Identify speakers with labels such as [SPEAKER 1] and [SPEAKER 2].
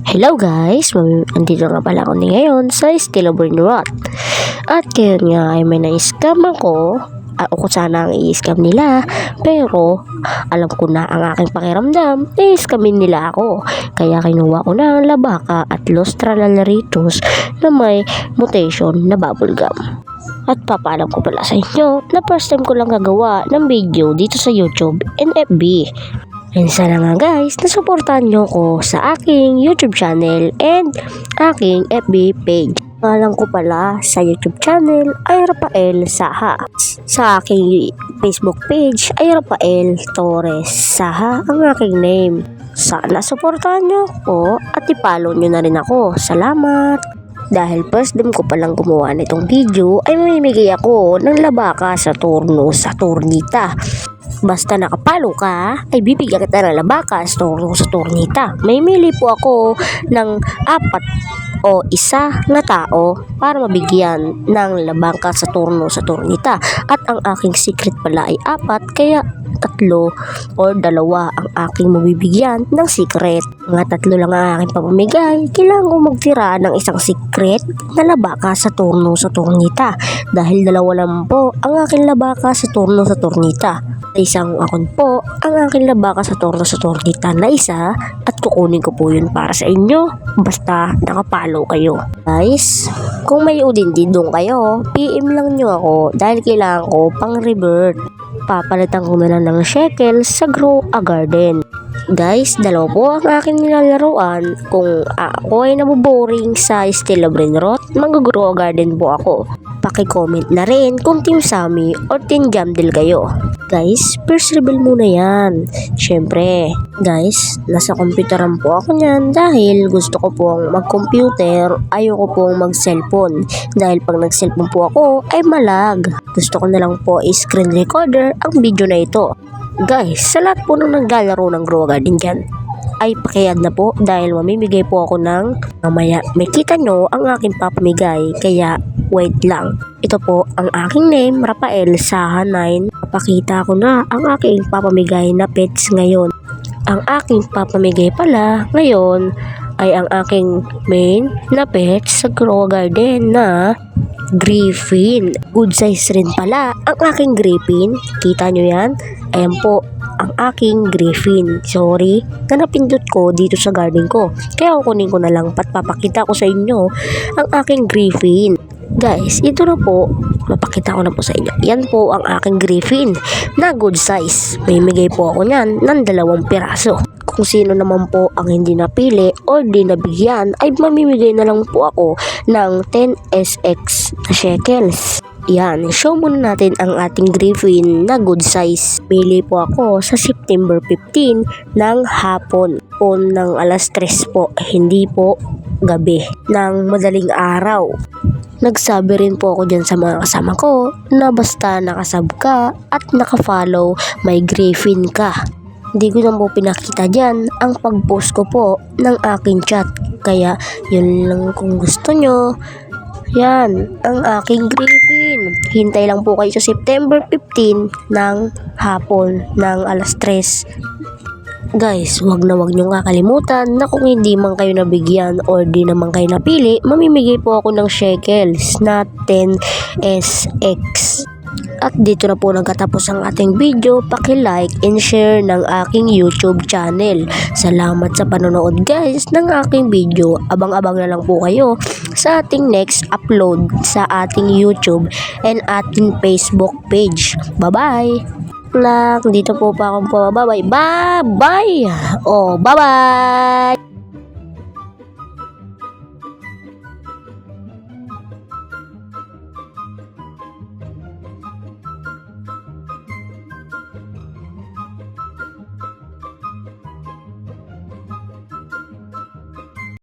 [SPEAKER 1] Hello guys! Andito nga pala ako ngayon sa Still Brain Rot. At ngayon nga ay may na-scam ako. O kung sana ang i-scam nila. Pero alam ko na ang aking pakiramdam. I-scamin nila ako. Kaya kinuha ko na ang labaka at Los Tralalaritos na may mutation na bubblegum. At papaalam ko pala sa inyo na first time ko lang gagawa ng video dito sa YouTube and FB. And sana nga guys, nasuportahan nyo ko sa aking YouTube channel and aking FB page. Ngalan ko pala sa YouTube channel ay Rafael Saha. Sa aking Facebook page ay Rafael Torres Saha ang aking name. Sana suportahan nyo ko at i-follow nyo na rin ako. Salamat! Dahil first time ko palang gumawa nitong video ay mamimigay ako ng labaka sa turno sa turnita. Basta nakapalo ka, ay bibigyan kita ng labaka sa turnita. May mili po ako ng 4 o 1 na tao para mabigyan ng labaka sa turnita. At ang aking secret pala ay 4, kaya 3 o 2 ang aking mabibigyan ng secret. Mga 3 lang ang aking papamigay. Kailangan ko magtira ng isang secret na labaka sa turnita. Dahil 2 lang po ang aking labaka sa turnita. Isang akon po ang aking labaka sa turnita na isa at kukunin ko po yun para sa inyo. Basta nakapalo kayo. Guys, kung may udindidong kayo, PM lang nyo ako dahil kailangan ko pang revert. Papalitan ko na lang ng shekels sa Grow a Garden. Guys, 2 po ang aking nilalaruan. Kung ako ay naboboring sa Still Brain Rot, mag-Grow a Garden po ako. Paki-comment na rin kung Team Sammy or Team Jamdel kayo. Guys, first reveal muna yan. Syempre, guys, nasa computeran po ako niyan dahil gusto ko pong mag-computer, ayoko pong mag-cellphone. Dahil pag nag-cellphone po ako, ay malag. Gusto ko na lang po i-screen recorder ang video na ito. Guys, sa lahat po nang naglalaro ng Grow a Garden dyan, ay pakiyad na po dahil mamimigay po ako ng mamaya. May kita nyo ang aking papamigay, kaya wait lang. Ito po ang aking name, Rafael Saha 9. Papakita ko na ang aking papamigay na pets ngayon. Ang aking papamigay pala ngayon ay ang aking main na pets sa Grow a Garden na Griffin. Good size rin pala ang aking Griffin. Kita nyo yan? Ayan po ang aking Griffin. Sorry na napindot ko dito sa garden ko. Kaya kukunin ko na lang papakita ko sa inyo ang aking Griffin. Guys, ito na po. Mapakita ko na po sa inyo. Yan po ang aking Griffin na good size. May migay po ako niyan ng 2 piraso. Kung sino naman po ang hindi napili o di nabigyan ay mamimigay na lang po ako ng 10 SX na shekels. Yan, show muna natin ang ating Griffin na good size. Pili po ako sa September 15 ng hapon o ng alas 3 po, hindi po gabi, ng madaling araw. Nagsabi rin po ako dyan sa mga kasama ko na basta nakasub ka at nakafollow, may Griffin ka. Hindi ko na po pinakita dyan ang pag-post ko po ng aking chat. Kaya yun lang kung gusto nyo. Yan, ang aking Griffin. Hintay lang po kayo sa September 15 ng hapon ng alas 3. Guys, wag nyo kakalimutan na kung hindi man kayo nabigyan or di naman kayo napili, mamimigay po ako ng shekels na 10 SX. At dito na po nagkatapos ang ating video. Paki-like and share ng aking YouTube channel. Salamat sa panonood guys ng aking video. Abang-abang na lang po kayo sa ating next upload sa ating YouTube and ating Facebook page. Bye-bye! Dito po pa akong pababay. Bye-bye! Oh, bye-bye!